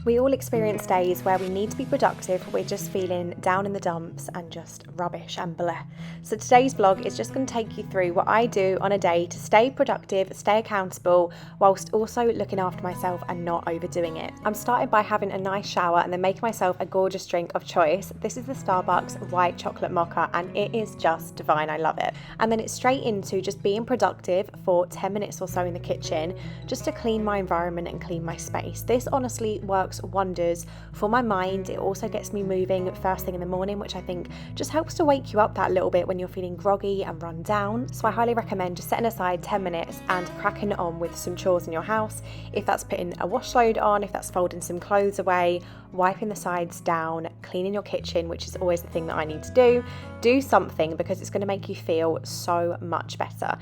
We all experience days where we need to be productive, we're just feeling down in the dumps and just rubbish and bleh. So today's vlog is just going to take you through what I do on a day to stay productive, stay accountable, whilst also looking after myself and not overdoing it. I'm starting by having a nice shower and then making myself a gorgeous drink of choice. This is the Starbucks white chocolate mocha and it is just divine, I love it. And then it's straight into just being productive for 10 minutes or so in the kitchen, just to clean my environment and clean my space. This honestly works wonders for my mind. It also gets me moving first thing in the morning, which I think just helps to wake you up that little bit when you're feeling groggy and run down. So I highly recommend just setting aside 10 minutes and cracking on with some chores in your house. If that's putting a wash load on, if that's folding some clothes away, wiping the sides down, cleaning your kitchen, which is always the thing that I need to do something because it's going to make you feel so much better.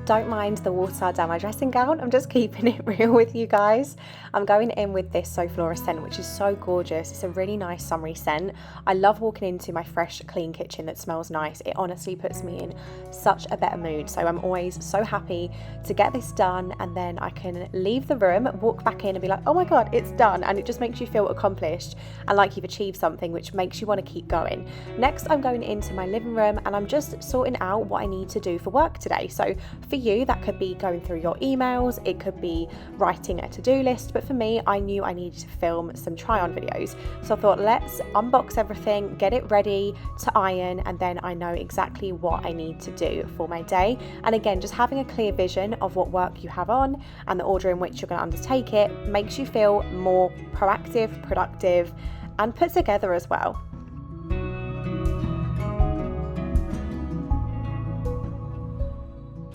Don't mind the water down my dressing gown, I'm just keeping it real with you guys. I'm going in with this So Flora scent, which is so gorgeous. It's a really nice summery scent. I love walking into my fresh, clean kitchen that smells nice. It honestly puts me in such a better mood. So I'm always so happy to get this done and then I can leave the room, walk back in and be like, oh my God, it's done. And it just makes you feel accomplished and like you've achieved something, which makes you want to keep going. Next, I'm going into my living room and I'm just sorting out what I need to do for work today. So for you, that could be going through your emails, it could be writing a to-do list, but for me, I knew I needed to film some try-on videos. So I thought, let's unbox everything, get it ready to iron, and then I know exactly what I need to do for my day. And again, just having a clear vision of what work you have on and the order in which you're going to undertake it makes you feel more proactive, productive, and put together as well.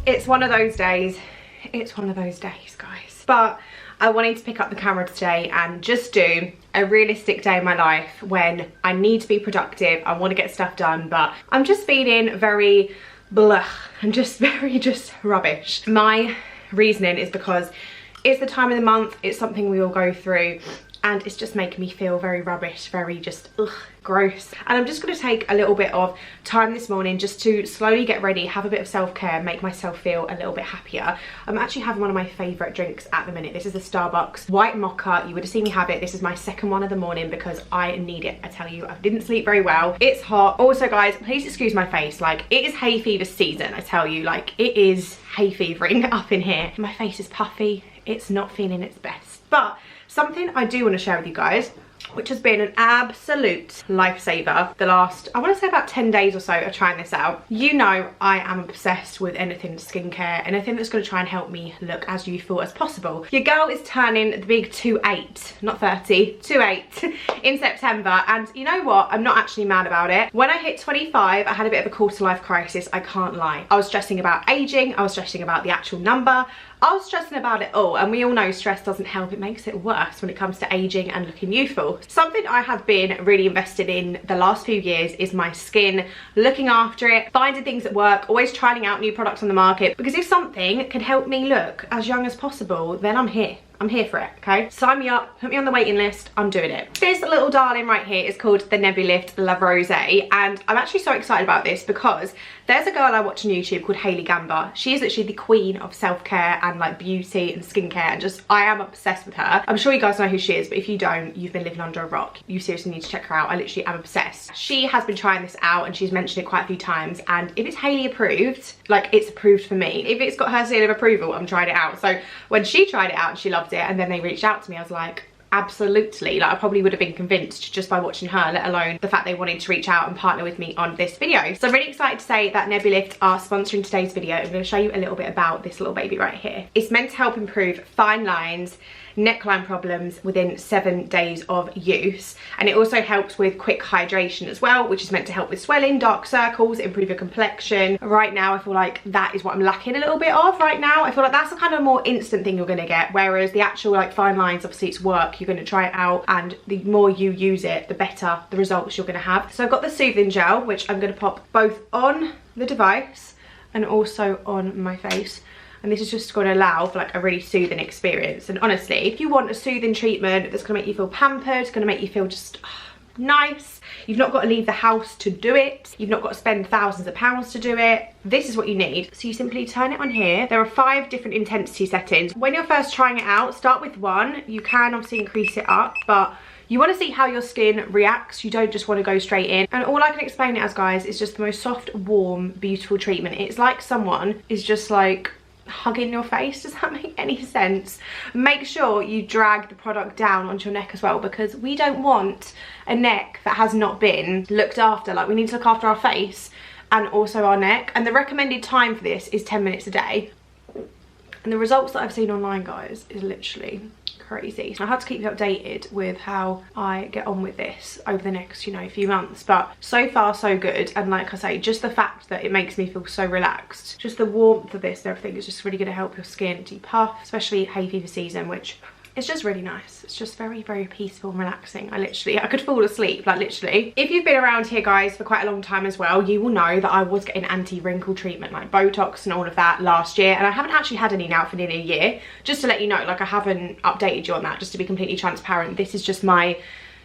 It's one of those days, guys. But I wanted to pick up the camera today and just do a realistic day in my life when I need to be productive, I want to get stuff done, but I'm just feeling very blah and just rubbish. My reasoning is because it's the time of the month, it's something we all go through, and it's just making me feel very rubbish, very just gross. And I'm just going to take a little bit of time this morning just to slowly get ready, have a bit of self-care, make myself feel a little bit happier. I'm actually having one of my favourite drinks at the minute. This is the Starbucks white mocha. You would have seen me have it. This is my second one of the morning because I need it. I tell you, I didn't sleep very well. It's hot. Also guys, please excuse my face. Like, it is hay fever season, I tell you. Like, it is hay fevering up in here. My face is puffy. It's not feeling its best. But something I do want to share with you guys, which has been an absolute lifesaver the last, I want to say about 10 days or so of trying this out. You know I am obsessed with anything skincare, anything that's going to try and help me look as youthful as possible. Your girl is turning the big 28, not 30, 28 in September, and you know what? I'm not actually mad about it. When I hit 25, I had a bit of a quarter life crisis, I can't lie. I was stressing about aging, I was stressing about the actual number, I was stressing about it all, and we all know stress doesn't help, it makes it worse when it comes to aging and looking youthful. Something I have been really invested in the last few years is my skin, looking after it, finding things that work, always trying out new products on the market, because if something can help me look as young as possible, then I'm here. I'm here for it, okay? Sign me up, put me on the waiting list, I'm doing it. This little darling right here is called the Nebulyft R1C, and I'm actually so excited about this because there's a girl I watch on YouTube called Hazel. She is actually the queen of self-care and like beauty and skincare, and just, I am obsessed with her. I'm sure you guys know who she is, but if you don't, you've been living under a rock. You seriously need to check her out. I literally am obsessed. She has been trying this out and she's mentioned it quite a few times, and if it's Hayley approved, like, it's approved for me. If it's got her seal of approval, I'm trying it out. So when she tried it out and she loved it, and then they reached out to me, I was like, absolutely. Like, I probably would have been convinced just by watching her, let alone the fact they wanted to reach out and partner with me on this video. So I'm really excited to say that Nebulyft are sponsoring today's video. I'm going to show you a little bit about this little baby right here. It's meant to help improve fine lines, neckline problems within 7 days of use, and it also helps with quick hydration as well, which is meant to help with swelling, dark circles, improve your complexion. Right now I feel like that is what I'm lacking a little bit of right now. I feel like that's the kind of more instant thing you're going to get, whereas the actual like fine lines, obviously it's work, you're going to try it out, and the more you use it, the better the results you're going to have. So I've got the soothing gel, which I'm going to pop both on the device and also on my face. And this is just going to allow for like a really soothing experience. And honestly, if you want a soothing treatment that's going to make you feel pampered, it's going to make you feel just nice. You've not got to leave the house to do it. You've not got to spend thousands of pounds to do it. This is what you need. So you simply turn it on here. There are 5 different intensity settings. When you're first trying it out, start with 1. You can obviously increase it up, but you want to see how your skin reacts. You don't just want to go straight in. And all I can explain it as, guys, is just the most soft, warm, beautiful treatment. It's like someone is just like hugging your face. Does that make any sense? Make sure you drag the product down onto your neck as well, because we don't want a neck that has not been looked after. Like, we need to look after our face and also our neck, and the recommended time for this is 10 minutes a day. And the results that I've seen online, guys, is literally crazy. I had to keep you updated with how I get on with this over the next, you know, few months, but so far so good. And like I say, just the fact that it makes me feel so relaxed, just the warmth of this and everything is just really going to help your skin depuff, especially hay fever season, which is just really nice. It's just very, very peaceful and relaxing. I could fall asleep, like literally. If you've been around here, guys, for quite a long time as well, you will know that I was getting anti-wrinkle treatment, like Botox and all of that, last year, and I haven't actually had any now for nearly a year. Just to let you know, like, I haven't updated you on that, just to be completely transparent. This is just my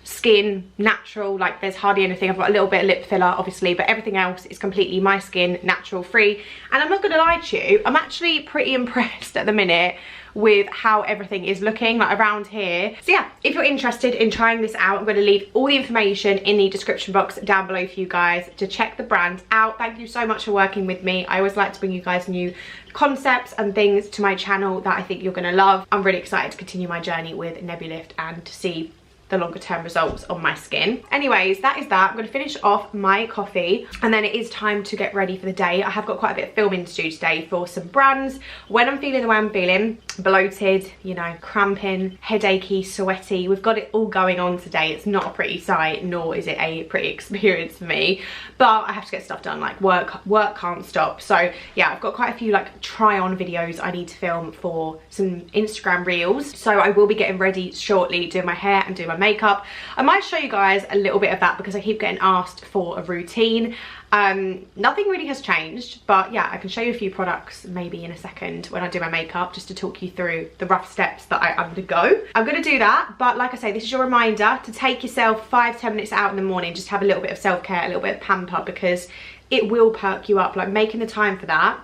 skin, natural, like there's hardly anything. I've got a little bit of lip filler obviously, but everything else is completely my skin, natural, free. And I'm not gonna lie to you, I'm actually pretty impressed at the minute with how everything is looking, like around here. So yeah, if you're interested in trying this out, I'm going to leave all the information in the description box down below for you guys to check the brand out. Thank you so much for working with me. I always like to bring you guys new concepts and things to my channel that I think you're going to love. I'm really excited to continue my journey with Nebulyft and to see the longer term results on my skin. Anyways, that is that. I'm going to finish off my coffee and then it is time to get ready for the day. I have got quite a bit of filming to do today for some brands. When I'm feeling the way I'm feeling, bloated, you know, cramping, headachy, sweaty, we've got it all going on today. It's not a pretty sight, nor is it a pretty experience for me, but I have to get stuff done. Like work can't stop. So yeah, I've got quite a few like try on videos I need to film for some Instagram reels. So I will be getting ready shortly, doing my hair and doing my makeup. I might show you guys a little bit of that because I keep getting asked for a routine. Nothing really has changed, but yeah, I can show you a few products maybe in a second when I do my makeup, just to talk you through the rough steps that I undergo. I'm gonna do that, but like I say, this is your reminder to take yourself 5-10 minutes out in the morning, just have a little bit of self-care, a little bit of pamper, because it will perk you up. Like, making the time for that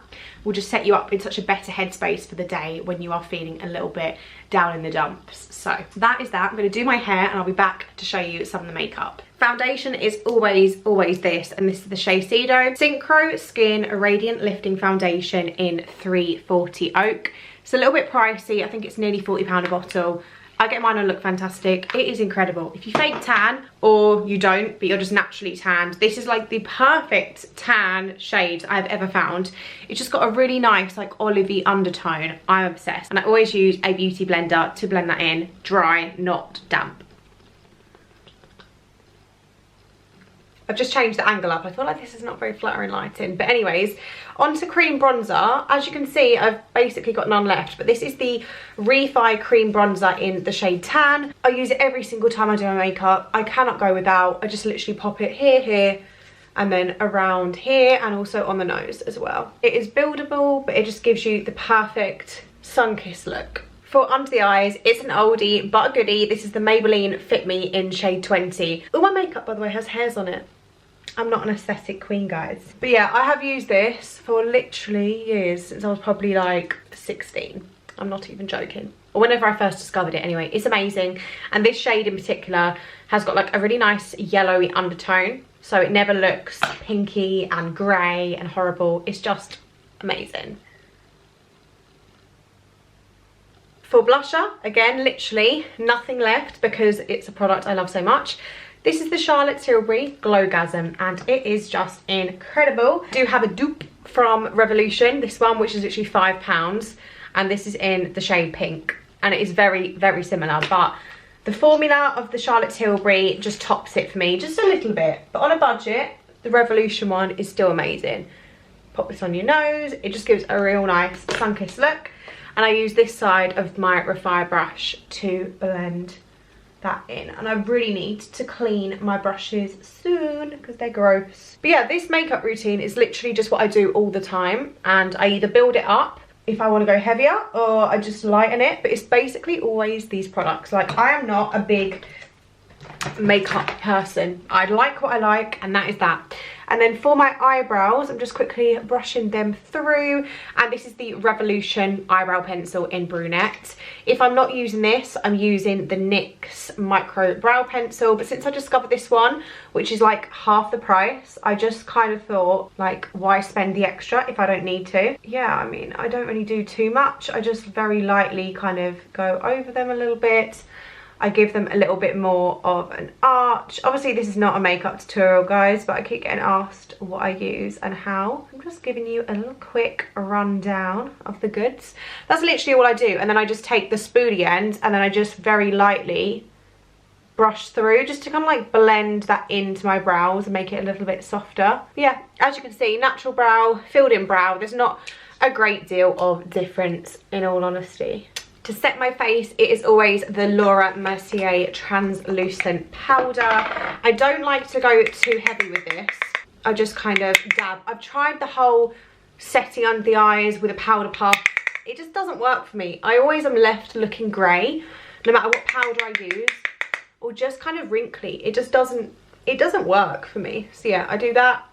will just set you up in such a better headspace for the day when you are feeling a little bit down in the dumps. So that is that. I'm going to do my hair and I'll be back to show you some of the makeup. Foundation is always this, and this is the Shiseido Synchro Skin Radiant Lifting Foundation in 340 Oak. It's a little bit pricey. I think it's nearly £40 a bottle. I get mine on Look Fantastic. It is incredible. If you fake tan, or you don't, but you're just naturally tanned, this is like the perfect tan shade I've ever found. It's just got a really nice like olivey undertone. I'm obsessed. And I always use a beauty blender to blend that in. Dry, not damp. I've just changed the angle up. I feel like this is not very flattering lighting. But anyways, onto cream bronzer. As you can see, I've basically got none left. But this is the Refi cream bronzer in the shade Tan. I use it every single time I do my makeup. I cannot go without. I just literally pop it here, and then around here, and also on the nose as well. It is buildable, but it just gives you the perfect sun-kissed look. For under the eyes, it's an oldie but a goodie. This is the Maybelline Fit Me in shade 20. Oh, my makeup, by the way, has hairs on it. I'm not an aesthetic queen, guys. But yeah, I have used this for literally years, since I was probably like 16. I'm not even joking. Or whenever I first discovered it anyway. It's amazing. And this shade in particular has got like a really nice yellowy undertone. So it never looks pinky and grey and horrible. It's just amazing. For blusher, again, literally nothing left because it's a product I love so much. This is the Charlotte Tilbury Glowgasm, and it is just incredible. I do have a dupe from Revolution, this one, which is literally £5, and this is in the shade pink, and it is very similar, but the formula of the Charlotte Tilbury just tops it for me, just a little bit. But on a budget, the Revolution one is still amazing. Pop this on your nose, it just gives a real nice sun-kissed look. And I use this side of my Refire brush to blend that in. And I really need to clean my brushes soon because they're gross. But yeah, this makeup routine is literally just what I do all the time. And I either build it up if I want to go heavier, or I just lighten it. But it's basically always these products. Like, I am not a big makeup person. I like what I like, and that is that. And then for my eyebrows, I'm just quickly brushing them through, and this is the Revolution eyebrow pencil in brunette. If I'm not using this, I'm using the NYX micro brow pencil, but since I discovered this one, which is like half the price, I just kind of thought, like, why spend the extra if I don't need to? Yeah, I mean, I don't really do too much. I just very lightly kind of go over them a little bit. I give them a little bit more of an arch. Obviously this is not a makeup tutorial, guys, but I keep getting asked what I use and how. I'm just giving you a little quick rundown of the goods. That's literally all I do, and then I just take the spoolie end and then I just very lightly brush through just to kind of like blend that into my brows and make it a little bit softer. Yeah, as you can see, natural brow, filled in brow. There's not a great deal of difference, in all honesty. To set my face, it is always the Laura Mercier translucent powder. I don't like to go too heavy with this. I just kind of dab. I've tried the whole setting under the eyes with a powder puff. It just doesn't work for me. I always am left looking grey, no matter what powder I use, or just kind of wrinkly. It just doesn't work for me. So yeah, I do that.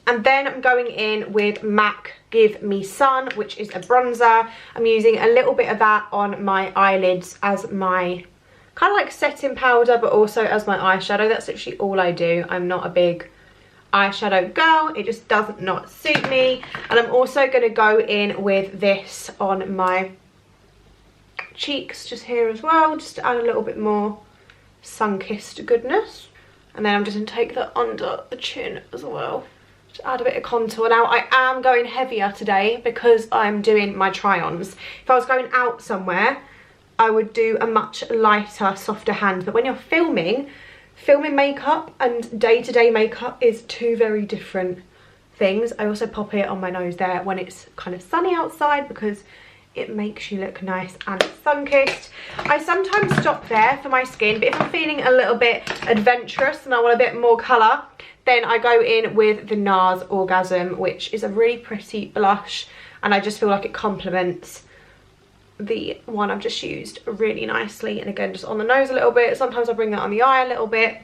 And then I'm going in with MAC Give Me Sun, which is a bronzer. I'm using a little bit of that on my eyelids as my kind of like setting powder, but also as my eyeshadow. That's literally all I do. I'm not a big eyeshadow girl. It just doesn't not suit me. And I'm also going to go in with this on my cheeks just here as well, just to add a little bit more sun-kissed goodness. And then I'm just going to take that under the chin as well. Add a bit of contour. Now I am going heavier today because I'm doing my try-ons. If I was going out somewhere, I would do a much lighter, softer hand, but when you're filming makeup and day-to-day makeup is two very different things. I also pop it on my nose there when it's kind of sunny outside because it makes you look nice and sun-kissed. I sometimes stop there for my skin, but if I'm feeling a little bit adventurous and I want a bit more colour, then I go in with the NARS Orgasm, which is a really pretty blush, and I just feel like it complements the one I've just used really nicely. And again, just on the nose a little bit. Sometimes I bring that on the eye a little bit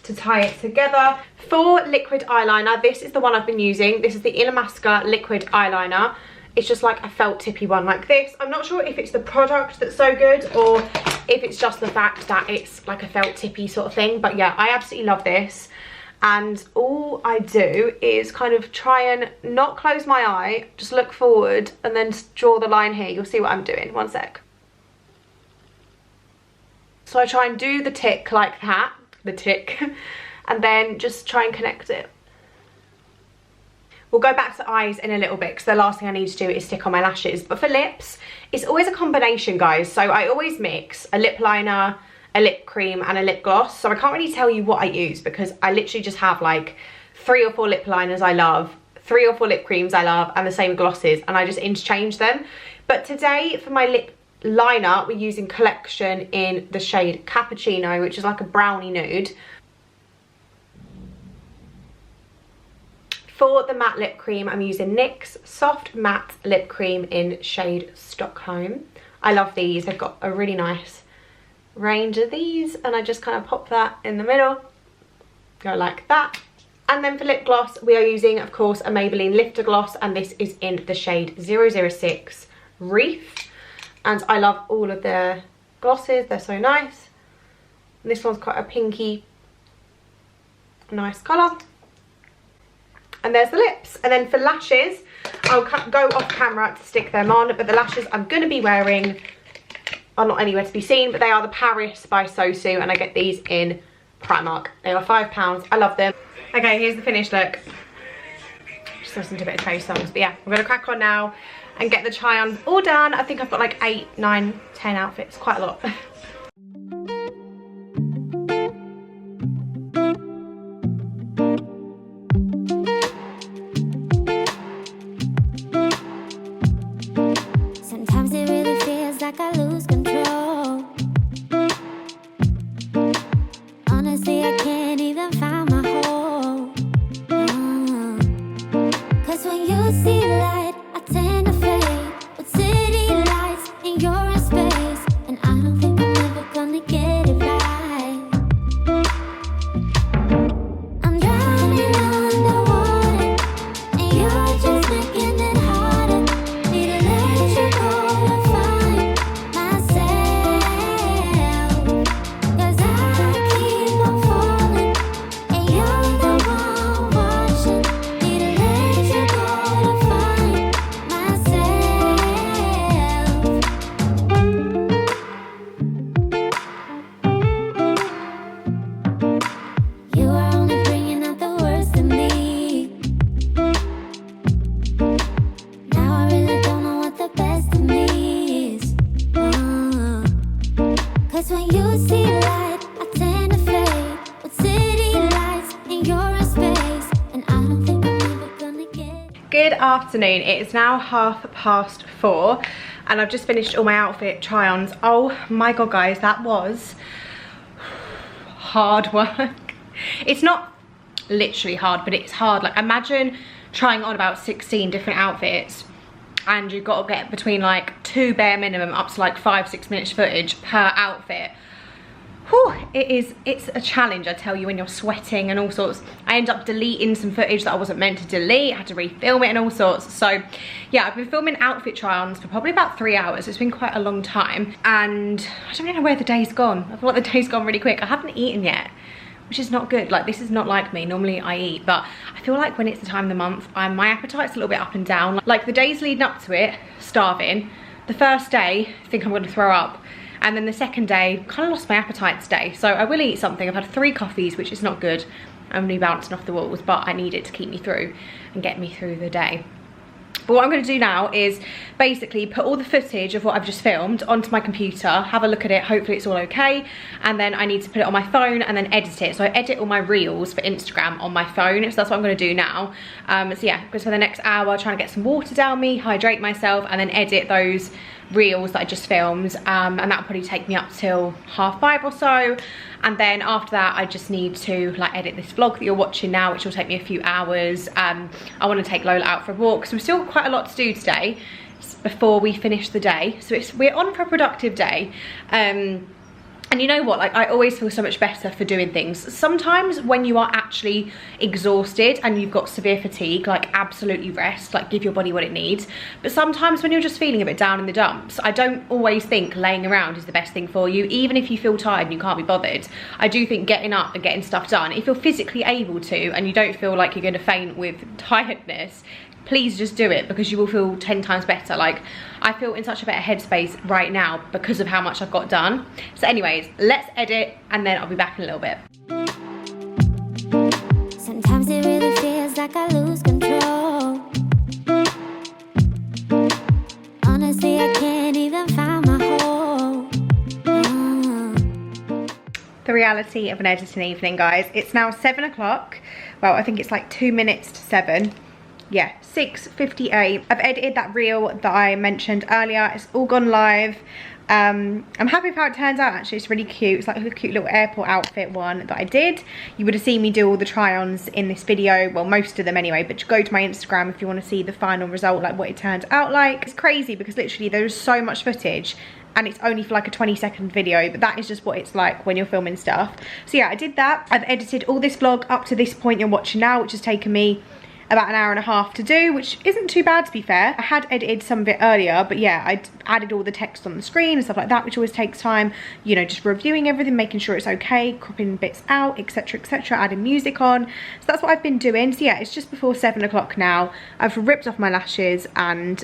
to tie it together. For liquid eyeliner, this is the one I've been using. This is the Illamasqua liquid eyeliner. It's just like a felt tippy one like this. I'm not sure if it's the product that's so good or if it's just the fact that it's like a felt tippy sort of thing, but yeah, I absolutely love this. And all I do is kind of try and not close my eye, just look forward and then draw the line here. You'll see what I'm doing, one sec. So I try and do the tick like that, the tick, and then just try and connect it. We'll go back to eyes in a little bit because the last thing I need to do is stick on my lashes. But for lips, it's always a combination, guys. So I always mix a lip liner, a lip cream and a lip gloss. So I can't really tell you what I use because I literally just have like 3 or 4 lip liners I love, 3 or 4 lip creams I love, and the same glosses, and I just interchange them. But today for my lip liner, we're using Collection in the shade Cappuccino, which is like a brownie nude. For the matte lip cream, I'm using NYX Soft Matte Lip Cream in shade Stockholm. I love these. They've got a really nice range of these, and I just kind of pop that in the middle, go like that. And then for lip gloss, we are using, of course, a Maybelline Lifter Gloss, and this is in the shade 006 Reef. And I love all of their glosses, they're so nice. And this one's quite a pinky, nice colour. And there's the lips. And then for lashes, I'll go off camera to stick them on, but the lashes I'm going to be wearing are not anywhere to be seen, but they are the Paris by Sosu, and I get these in Primark. They are £5. I love them. Okay, here's the finished look. Just listened to a bit of Chase songs, but yeah, we're gonna crack on now and get the try-ons all done. I think I've got like 8, 9, 10 outfits, quite a lot. Sometimes it really feels like I lose control. Honestly, I can't even find my hole. 'Cause when you see light, I tend to fade. With city lights and you're in space, and I don't think I'm afternoon. It is now 4:30 and I've just finished all my outfit try-ons. Oh my god guys, that was hard work. It's not literally hard, but it's hard. Like, imagine trying on about 16 different outfits and you've got to get between like 2 bare minimum up to like 5-6 minutes footage per outfit. Whew, it's a challenge, I tell you, when you're sweating and all sorts. I ended up deleting some footage that I wasn't meant to delete. I had to refilm it and all sorts. So yeah, I've been filming outfit try-ons for probably about 3 hours. It's been quite a long time and I don't really know where the day's gone. I feel like the day's gone really quick. I haven't eaten yet, which is not good. Like, this is not like me. Normally I eat, but I feel like when it's the time of the month, my appetite's a little bit up and down. Like, the days leading up to it, starving. The first day, I think I'm gonna throw up. And then the second day, kind of lost my appetite today. So I will eat something. I've had 3 coffees, which is not good. I'm gonna be bouncing off the walls, but I need it to keep me through and get me through the day. But what I'm going to do now is basically put all the footage of what I've just filmed onto my computer, have a look at it, hopefully it's all okay, and then I need to put it on my phone and then edit it. So I edit all my reels for Instagram on my phone, so that's what I'm going to do now. So yeah, because for the next hour trying to get some water down me, hydrate myself, and then edit those reels that I just filmed, and that'll probably take me up till 5:30 or so. And then after that, I just need to like edit this vlog that you're watching now, which will take me a few hours. I want to take Lola out for a walk, so we've still got quite a lot to do today before we finish the day. So we're on for a productive day. And you know what, like, I always feel so much better for doing things. Sometimes when you are actually exhausted and you've got severe fatigue, like, absolutely rest, like, give your body what it needs. But sometimes when you're just feeling a bit down in the dumps, I don't always think laying around is the best thing for you. Even if you feel tired and you can't be bothered, I do think getting up and getting stuff done, if you're physically able to and you don't feel like you're going to faint with tiredness, please just do it, because you will feel 10 times better. Like, I feel in such a better headspace right now because of how much I've got done. So anyways, let's edit and then I'll be back in a little bit. Sometimes it really feels like I lose control. Honestly, I can't even find my hole. The reality of an editing evening, guys. It's now 7 o'clock. Well, I think it's like 2 minutes to 7. Yeah, 6:58. I've edited that reel that I mentioned earlier. It's all gone live. I'm happy with how it turns out, actually. It's really cute. It's like a cute little airport outfit one that I did. You would have seen me do all the try-ons in this video. Well, most of them anyway, but go to my Instagram if you want to see the final result, like what it turned out like. It's crazy because literally there's so much footage and it's only for like a 20-second video, but that is just what it's like when you're filming stuff. So yeah, I did that. I've edited all this vlog up to this point you're watching now, which has taken me about an hour and a half to do, which isn't too bad, to be fair. I had edited some of it earlier, but yeah, I'd added all the text on the screen and stuff like that, which always takes time, you know, just reviewing everything, making sure it's okay, cropping bits out, etc, etc, adding music on. So that's what I've been doing. So yeah, it's just before 7 o'clock now. I've ripped off my lashes and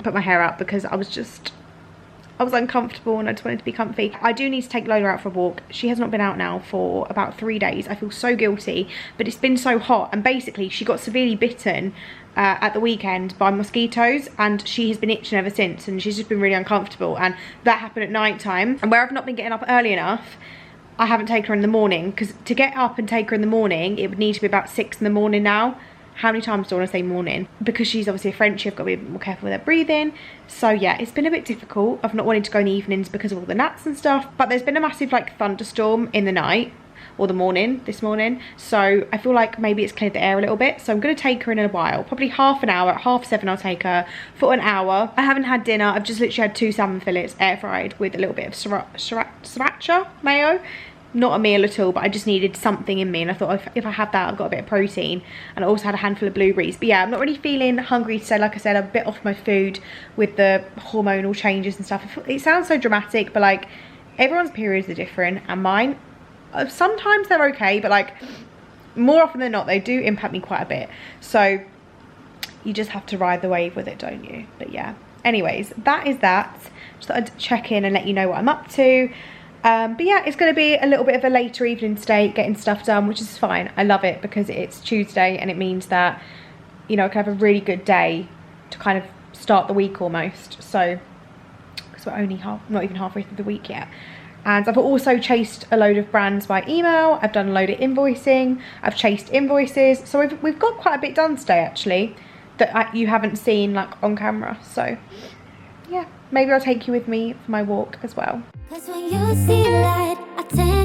put my hair up because I was uncomfortable and I just wanted to be comfy. I do need to take Lola out for a walk. She has not been out now for about 3 days. I feel so guilty, but it's been so hot, and basically she got severely bitten at the weekend by mosquitoes, and she has been itching ever since, and she's just been really uncomfortable, and that happened at night time. And where I've not been getting up early enough, I haven't taken her in the morning, because to get up and take her in the morning, it would need to be about 6 in the morning now. How many times do I want to say morning? Because she's obviously a Frenchie, I've got to be a bit more careful with her breathing. So yeah, it's been a bit difficult. I've not wanted to go in the evenings because of all the gnats and stuff. But there's been a massive like thunderstorm in the night, or the morning, this morning. So I feel like maybe it's cleared the air a little bit. So I'm going to take her in a while, probably half an hour. At 7:30 I'll take her for an hour. I haven't had dinner. I've just literally had 2 salmon fillets air fried with a little bit of sriracha mayo. Not a meal at all, but I just needed something in me, and I thought if I had that, I've got a bit of protein. And I also had a handful of blueberries. But yeah, I'm not really feeling hungry today. Like I said, I'm a bit off my food with the hormonal changes and stuff. It sounds so dramatic, but like, everyone's periods are different, and mine, sometimes they're okay, but like, more often than not, they do impact me quite a bit. So you just have to ride the wave with it, don't you? But yeah, anyways, that is that. Just thought I'd check in and let you know what I'm up to. But yeah, it's going to be a little bit of a later evening today, getting stuff done, which is fine. I love it because it's Tuesday, and it means that, you know, I can have a really good day to kind of start the week almost. So, because we're only not even halfway through the week yet. And I've also chased a load of brands by email. I've done a load of invoicing. I've chased invoices. So we've got quite a bit done today, actually. that you haven't seen like on camera. So yeah, maybe I'll take you with me for my walk as well. 'Cause when you see light, I tend